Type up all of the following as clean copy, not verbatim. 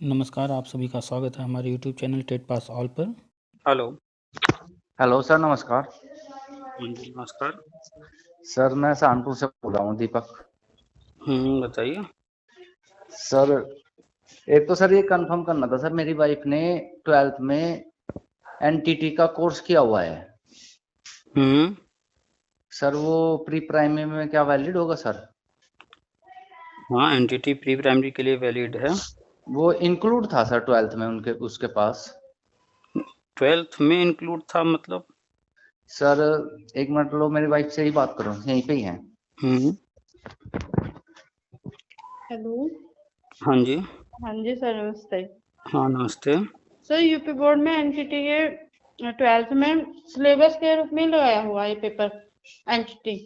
नमस्कार, आप सभी का स्वागत है हमारे YouTube channel TET pass all पर। हेलो। हेलो सर, नमस्कार। हाँ जी, नमस्कार। सर मैं सहारनपुर से बोल रहा हूँ, दीपक। बताइए। सर एक तो सर ये कंफर्म करना था सर, मेरी वाइफ ने 12th में एनटीटी का कोर्स किया हुआ है। सर वो प्री प्राइमरी में क्या वैलिड होगा सर? हाँ, एनटीटी प्री प्राइमरी के लिए वैलिड है। वो इंक्लूड था सर 12th में उनके उसके पास। 12th में इंक्लूड था मतलब? सर एक मिनट लो, मेरी वाइफ से ही बात करूँ, यहीं पे ही है। हेलो। हाँ जी। हाँ जी सर, नमस्ते। हाँ, नमस्ते। सर यूपी बोर्ड में एनटीटी के 12th में सिलेबस के रूप में लगाया हुआ है पेपर एनटीटी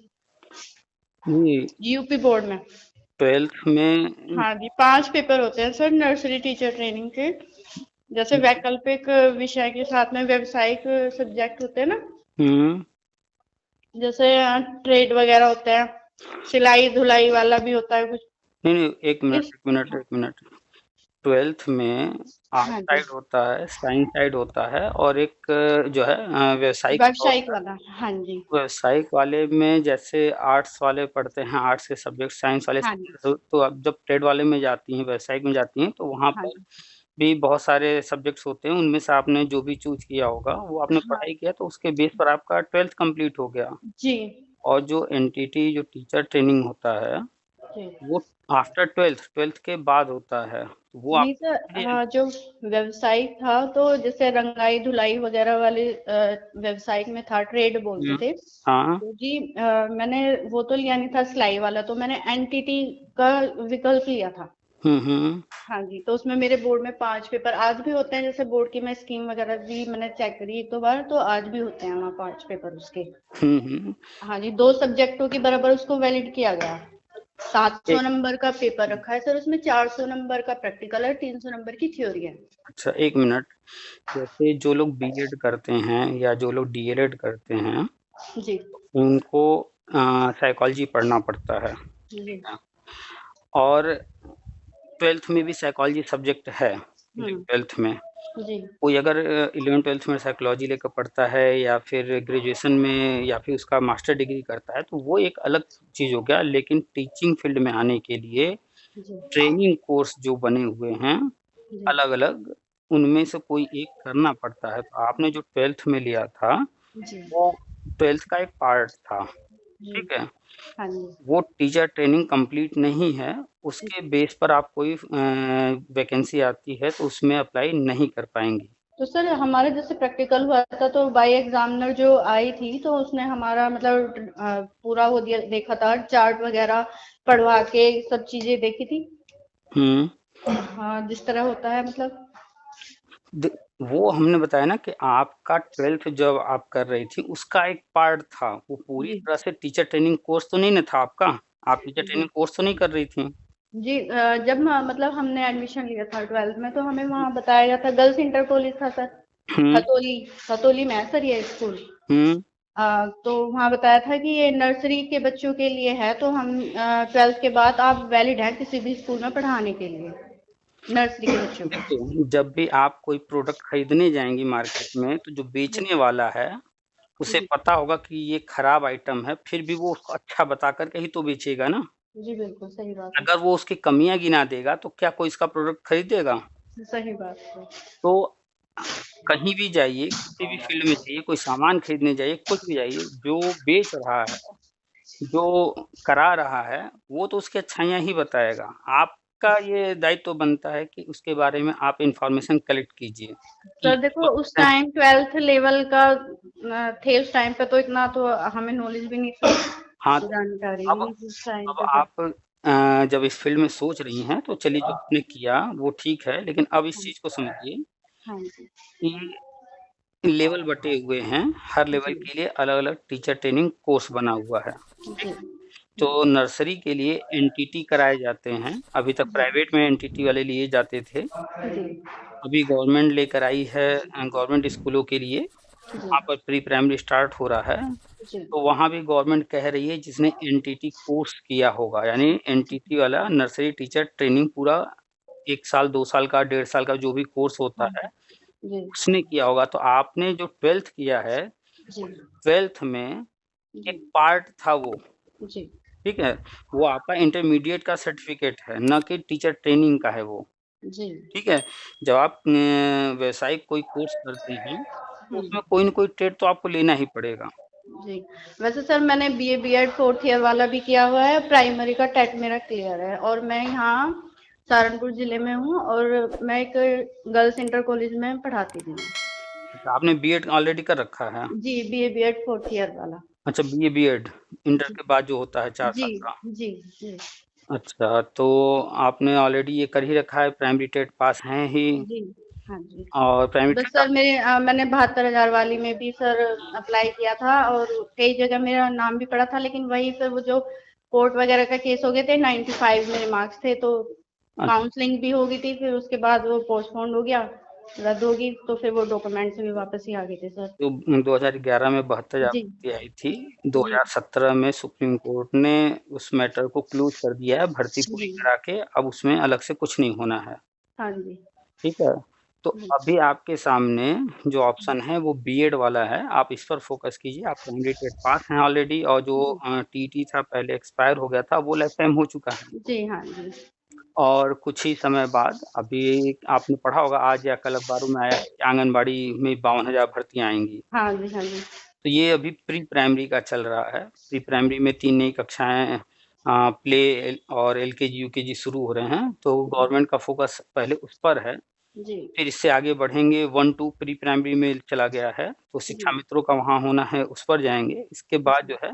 यूपी बोर्ड में 12th में। हाँ जी, 5 पेपर होते हैं सर नर्सरी टीचर ट्रेनिंग के। जैसे वैकल्पिक विषय के साथ में व्यावसायिक सब्जेक्ट होते हैं ना, जैसे ट्रेड वगैरह होते हैं, सिलाई धुलाई वाला भी होता है कुछ। नहीं, एक मिनट। 12th में आर्ट हाँ जी, साइड होता है, साइंस साइड होता है, और एक जो है व्यावसायिक व्यावसायिक वाला। हाँ जी, व्यावसायिक वाले में जैसे आर्ट्स वाले पढ़ते हैं आर्ट्स के सब्जेक्ट, साइंस वाले हाँ जी, तो अब जब ट्रेड वाले में जाती हैं, व्यावसायिक में जाती हैं, तो वहाँ हाँ पर जी, भी बहुत सारे सब्जेक्ट्स होते हैं। उनमें से आपने जो भी चूज किया होगा वो आपने हाँ पढ़ाई किया, तो उसके बेस पर आपका 12th कंप्लीट हो गया। जी, और जो एनटीटी जो टीचर ट्रेनिंग होता है जी। वो आफ्टर 12th के बाद होता है, तो वो नहीं आप सर, जो व्यवसायिक था तो जैसे रंगाई धुलाई वगैरह वाले व्यवसायिक में था, ट्रेड बोलते थे। हाँ। तो जी मैंने वो तो लिया नहीं था सिलाई वाला, तो मैंने एनटीटी का विकल्प लिया था। हाँ जी, तो उसमें मेरे बोर्ड में 5 पेपर आज भी होते हैं। जैसे बोर्ड की मैं स्कीम वगैरह भी मैंने चेक करी एक दो बार, तो आज भी होते हैं वहाँ 5 पेपर उसके। हाँ जी, 2 सब्जेक्टों की बराबर उसको वैलिड किया गया। 700 नंबर का पेपर रखा है सर, उसमें 400 नंबर का प्रैक्टिकल है, 300 नंबर की थ्योरी है। अच्छा, एक मिनट। जैसे जो लोग बीएड करते हैं या जो लोग डीएलएड करते हैं जी, उनको साइकोलॉजी पढ़ना पड़ता है, जी, ठीक है। और 12th में भी साइकोलॉजी सब्जेक्ट है, 12th में जी, कोई अगर 11th-12th में साइकोलॉजी लेकर पढ़ता है या फिर ग्रेजुएशन में या फिर उसका मास्टर डिग्री करता है, तो वो एक अलग चीज़ हो गया। लेकिन टीचिंग फील्ड में आने के लिए जी, ट्रेनिंग कोर्स जो बने हुए हैं जी, अलग-अलग, उनमें से कोई एक करना पड़ता है। तो आपने जो 12th में लिया था जी, वो 12th का एक पार्ट था, जी, ठीक है। हाँ जी, वो टीचर ट्रेनिंग कंप्लीट नहीं है, उसके बेस पर आप कोई वैकेंसी आती है तो उसमें अप्लाई नहीं कर पाएंगी। तो सर हमारे जैसे प्रैक्टिकल हुआ था तो बाई एग्जामिनर जो आई थी तो उसने हमारा मतलब पूरा वो दिया देखा था, चार्ट वगैरह पढ़वा के सब चीजें देखी थी। हाँ, जिस तरह होता है मतलब। वो हमने बताया ना कि आपका 12th जब आप कर रही थी उसका एक पार्ट था, वो पूरी जी, तरह से टीचर ट्रेनिंग कोर्स तो नहीं ना था आपका। आप टीचर जी, ट्रेनिंग कोर्स तो नहीं कर रही थी। जी। जब मतलब हमने एडमिशन लिया था 12th में तो हमें वहाँ बताया गया था, गर्ल्स इंटर कॉलेज था सर, हम्म खतौली खतौली में है सर ये स्कूल। हम्म तो वहाँ बताया था कि ये नर्सरी के बच्चों के लिए है, तो हम 12th के बाद आप वैलिड हैं किसी भी स्कूल में पढ़ाने के लिए नर्सरी के बच्चों को। देखिए, जब भी आप कोई प्रोडक्ट खरीदने जाएंगी मार्केट में तो जो जी, बेचने वाला है उसे जी, पता होगा कि ये खराब आइटम है, फिर भी वो उसको अच्छा बता करके ही तो बेचेगा ना। जी, बिल्कुल सही बात है। अगर वो उसकी कमियां गिना देगा तो क्या कोई इसका प्रोडक्ट खरीदेगा? सही बात है। तो कहीं भी जाइए, किसी भी फील्ड में जाइए, कोई सामान खरीदने जाइए, कुछ भी जाइए, जो बेच रहा है, जो करा रहा है, वो तो उसकी अच्छाइयाँ ही बताएगा। आपका ये दायित्व बनता है कि उसके बारे में आप इन्फॉर्मेशन कलेक्ट कीजिए कि सर देखो उस टाइम 12th लेवल का थे, उस टाइम पे तो इतना तो हमें नॉलेज भी नहीं था, हाँ, जानकारी भी अब नहीं थी उस टाइम अब पे तो। आप जब इस फील्ड में सोच रही हैं, तो चलिए जो आपने किया वो ठीक है, लेकिन अब इस हाँ, चीज़ को समझिए हाँ जी, कि लेवल बँटे हुए हैं, हर लेवल जी, के लिए अलग-अलग टीचर ट्रेनिंग कोर्स बना हुआ है। जी, तो नर्सरी के लिए एनटीटी कराए जाते हैं, अभी तक जी, प्राइवेट में एनटीटी वाले लिए जाते थे, जी, अभी गवर्नमेंट लेकर आई है गवर्नमेंट स्कूलों के लिए, जी, वहाँ पर प्री प्राइमरी स्टार्ट हो रहा है, जी, तो वहाँ भी गवर्नमेंट कह रही है जिसने एनटीटी कोर्स किया होगा, यानी एनटीटी वाला नर्सरी टीचर ट्रेनिंग पूरा 1 साल, 2 साल का, 1.5 साल का जो भी कोर्स होता है, जी, उसने किया होगा। तो आपने जो 12th किया है, जी, 12th में जी, एक पार्ट था वो, जी, ठीक है? वो आपका इंटरमीडिएट का सर्टिफ़िकेट है, ना कि टीचर ट्रेनिंग का है वो, जी, ठीक है? जब आप व्यावसायिक कोई कोर्स करते हैं, तो हुँ, उसमें कोई न कोई ट्रेड तो आपको लेना ही पड़ेगा। जी। वैसे सर मैंने बीए, बीएड 4th ईयर वाला भी किया हुआ है, प्राइमरी का टेट मेरा क्लियर है और मैं यहाँ सहारनपुर ज़िले में हूँ और मैं एक गर्ल्स इंटर कॉलेज में पढ़ाती भी हूँ। अच्छा, आपने बीएड ऑलरेडी कर रखा है? जी, बीए, बीएड 4th ईयर वाला। अच्छा, बीए, बीएड इंटर जी, के बाद जो होता है 4 जी, साल का। जी, जी, अच्छा, तो आपने ऑलरेडी ये कर ही रखा है, प्राइमरी टेट पास हैं ही जी, हाँ जी। और प्राइमरी बस टेट सर आप मैंने 72,000 वाली में भी सर अप्लाई किया था और कई जगह मेरा नाम भी पड़ा था, लेकिन वही फिर वो जो कोर्ट वगैरह का केस हो गए थे, 95 मेरे मार्क्स थे, तो काउंसलिंग भी हो गई थी, फिर उसके बाद वो पोस्टपोन हो गया, रद्द हो गई, तो फिर वो डॉक्यूमेंट्स भी वापस ही आ गए थे सर। जो 2011 में 72,000 जी, भर्ती आई थी, जी, 2017 में सुप्रीम कोर्ट ने उस मैटर को क्लोज़ कर दिया है, भर्ती पूरी जी, करा के अब उसमें अलग से कुछ नहीं होना है, हाँ जी, ठीक है? तो हाँ अभी आपके सामने जो ऑप्शन है वो बीएड वाला है, आप इस पर फ़ोकस कीजिए, आप प्राइमरी टेट पास हैं ऑलरेडी और जो जी, टीईटी था पहले एक्सपायर हो गया था, वो लाइफ़ टाइम हो चुका है। जी, हाँ जी, और कुछ ही समय बाद अभी आपने पढ़ा होगा आज या कल अखबारों में आया है कि आंगनबाड़ी में 52,000 भर्तियाँ आएँगी। हाँ जी, हाँ जी, तो ये अभी प्री प्राइमरी का चल रहा है। प्री प्राइमरी में 3 नई कक्षाएँ प्ले और एलकेजी, यूकेजी शुरू हो रहे हैं, तो गवर्नमेंट का फ़ोकस पहले उस पर है। जी, फिर इससे आगे बढ़ेंगे 1-2 प्री प्राइमरी में चला गया है, तो शिक्षा जी, मित्रों का वहाँ होना है, उस पर जाएँगे। इसके बाद जो है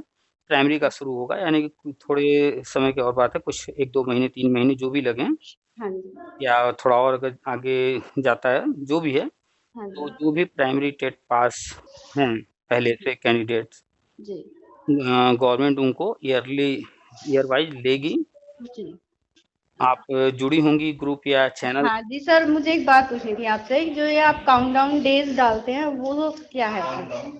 प्राइमरी का शुरू होगा, यानी कि थोड़े समय की और बात है, कुछ 1-2 महीने, 3 महीने जो भी लगें हाँ जी, या थोड़ा और अगर आगे जाता है, जो भी है, हाँ तो जी, जो भी प्राइमरी टेट पास हैं पहले से कैंडिडेट्स जी, गवर्नमेंट उनको ईयर वाइज़ लेगी। जी। आप जुड़ी होंगी ग्रुप या चैनल हाँ जी सर, मुझे एक बात पूछनी थी आपसे, जो ये आप काउंटडाउन डेज डालते हैं वो क्या है सर?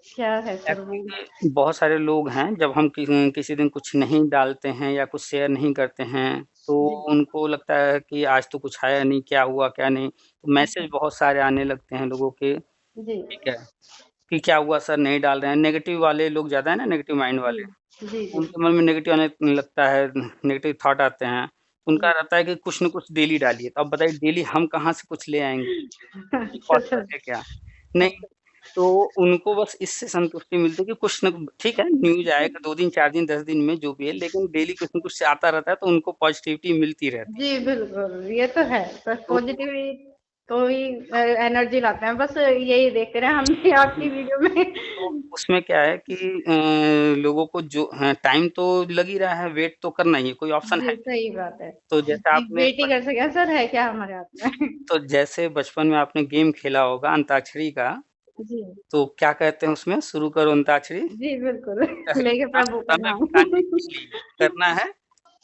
क्या है सर वो? एक्चुअली बहुत सारे लोग हैं, जब हम किसी दिन कुछ नहीं डालते हैं या कुछ शेयर नहीं करते हैं, तो जी, उनको लगता है कि आज तो कुछ आया नहीं, क्या हुआ, क्या नहीं? तो मैसेज बहुत सारे आने लगते हैं लोगों के, जी, ठीक है? कि क्या हुआ सर नहीं डाल रहे हैं, नेगेटिव वाले लोग ज़्यादा है ना, नेगेटिव माइंड जी, वाले, जी, जी, उनके मन में नेगेटिव आने लगता है, नेगेटिव थॉट आते हैं। उनका जी। रहता है कि कुछ न कुछ डेली डालिए, तो अब बताइए डेली हम कहाँ से कुछ ले आएँगे? ये अच्छा पॉसिबल सर, है क्या? नहीं, तो उनको बस इससे संतुष्टि मिलती है कि कुछ न ठीक है, न्यूज़ आएगा 2 दिन, 4 दिन, 10 दिन में जो भी है, लेकिन डेली कुछ न कुछ आता रहता है, तो उनको पॉज़िटिविटी मिलती रहती जी बिल्कुल, ये तो है सर, है। पॉजिटिव तो ही एनर्जी लाते हैं, बस यही देखते रहे हम भी आपकी वीडियो में। तो उसमें क्या है कि लोगों को जो टाइम तो लग ही रहा है, वेट तो करना ही है, कोई ऑप्शन है जी, नहीं। सही बात है। तो जैसे जी, आपने बेटी कर सके सर, है क्या हमारे हाथ में? तो जैसे बचपन में आपने गेम खेला होगा अंताक्षरी का, जी, तो क्या कहते हैं उसमें शुरू करो अंताक्षरी जी बिल्कुल, चाहे लेके प्रभु का समय नाम। बिताने के लिए करना है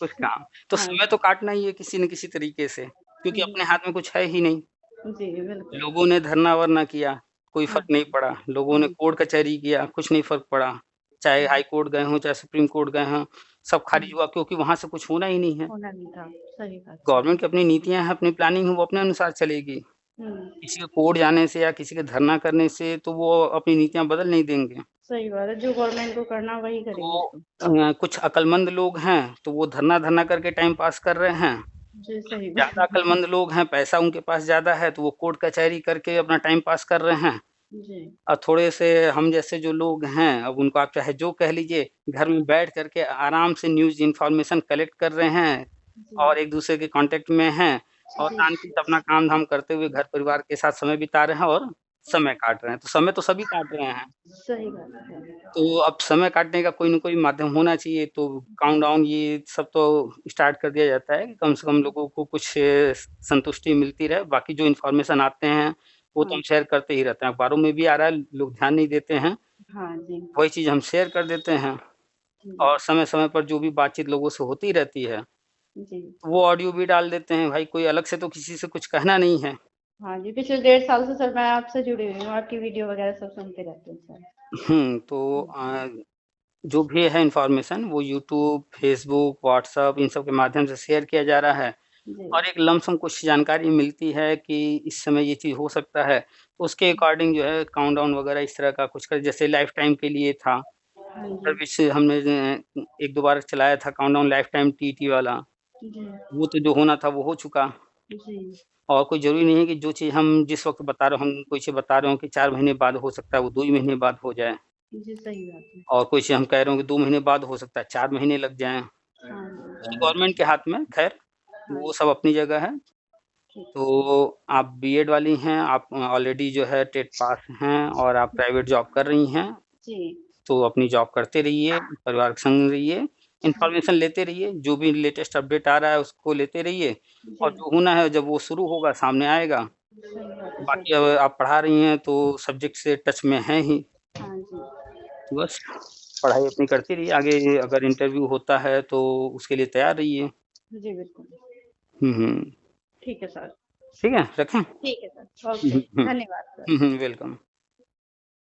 कुछ काम। तो हाँ, समय तो काटना ही है किसी न किसी तरीके से, क्योंकि जी, अपने हाथ में कुछ है ही नहीं। जी बिल्कुल। लोगों ने धरना-वरना किया, कोई हाँ, फ़र्क नहीं पड़ा। लोगों ने जी, कोर्ट कचहरी किया, कुछ नहीं फ़र्क पड़ा। चाहे हाई कोर्ट गए हों, चाहे सुप्रीम कोर्ट गए हों, सब खारिज हुँ, हुआ क्योंकि वहाँ से कुछ होना ही नहीं है। होना नहीं था, सही बात है। गवर्नमेंट की अपनी नीतियाँ हैं, अपनी प्लानिंग है, वो अपने अनुसार चलेगी। हुँ, किसी के कोर्ट जाने से या किसी के धरना करने से तो वो अपनी नीतियाँ बदल नहीं देंगे। सही बात है, जो गवर्नमेंट को करना वही करेगी तो फिर। कुछ अक्लमंद लोग हैं, तो वो धरना-धरना करके टाइम पास कर रहे हैं। जी, सही ज़्यादा बात है। अक्लमंद लोग हैं, पैसा उनके पास ज़्यादा है, तो वो कोर्ट कचहरी करके अपना टाइम पास कर रहे हैं। जी, और थोड़े से हम जैसे जो लोग हैं, अब उनको आप चाहे जो कह लीजिए, घर में बैठ कर के आराम से न्यूज़ इन्फॉर्मेशन कलेक्ट कर रहे हैं जी, और एक-दूसरे के कॉन्टैक्ट में हैं और जी, शांति से अपना काम-धाम करते हुए घर परिवार के साथ समय बिता रहे हैं और समय काट रहे हैं। तो समय तो सभी काट रहे हैं। सही बात है। तो अब समय काटने का कोई न कोई माध्यम होना चाहिए, तो काउंटडाउन ये सब तो स्टार्ट कर दिया जाता है कि कम से कम लोगों को कुछ संतुष्टि मिलती रहे। बाकी जो इन्फॉर्मेशन आते हैं, वो तो हाँ, हम शेयर करते ही रहते हैं। अखबारों में भी आ रहा है, लोग ध्यान नहीं देते हैं। हाँ जी, वही चीज़ हम शेयर कर देते हैं जी, और समय-समय पर जो भी बातचीत लोगों से होती रहती है, जी। वो ऑडियो भी डाल देते हैं। भाई कोई अलग से तो किसी से कुछ कहना नहीं है। हाँ जी, पिछले 1.5 साल से सर मैं आपसे जुड़ी हुई हूँ, आपकी वीडियो वगैरह सब सुनते रहती हूँ सर। तो हुँ, जो भी है इन्फॉर्मेशन वो यूट्यूब, फेसबुक, व्हाट्सएप इन सब के माध्यम से शेयर किया जा रहा है। जी। और एक लमसम कुछ जानकारी मिलती है कि इस समय ये चीज़ हो सकता है, तो उसके अकॉर्डिंग जो है काउंटडाउन वगैरह इस तरह का कुछ कर जैसे लाइफ टाइम के लिए था, हाँ जी। सर्विस हमने 1-2 बार चलाया था काउंटडाउन लाइफ टाइम टीटी वाला, जी। वो तो जो होना था वो हो चुका। जी। और कोई ज़रूरी नहीं है कि जो चीज़ हम जिस वक़्त बता रहे हो हम कोई चीज़ बता रहे हो कि 4 महीने बाद हो सकता है, वो 2 ही महीने बाद हो जाए जी, सही बात है। और कोई चीज़ हम कह रहे हो कि 2 महीने बाद हो सकता है, 4 महीने लग जाएँ। हाँ तो जी। गवर्नमेंट के हाथ में खैर, हाँ वो जी। सब अपनी जगह है। ठीक है। तो आप बीएड वाली हैं, आप ऑलरेडी जो है टेट पास हैं और आप प्राइवेट जॉब कर रही हैं, जी। तो अपनी जॉब करते रहिए, परिवार के संग रहिए, हाँ इन्फॉर्मेशन लेते रहिए, जो भी लेटेस्ट अपडेट आ रहा है उसको लेते रहिए और जी। जो होना है जब वो शुरू होगा सामने आएगा। सही बात है बाकी सर। अब आप पढ़ा रही हैं तो सब्जेक्ट से टच में हैं ही, हाँ जी। तो बस पढ़ाई अपनी करती रहिए, आगे अगर इंटरव्यू होता है तो उसके लिए तैयार रहिए। जी, बिल्कुल। हुँ, हुँ। ठीक है सर। ठीक है, रखें? ठीक है सर। हुँ, ओके। हुँ, हुँ। धन्यवाद सर। हुँ, हुँ, वेलकम।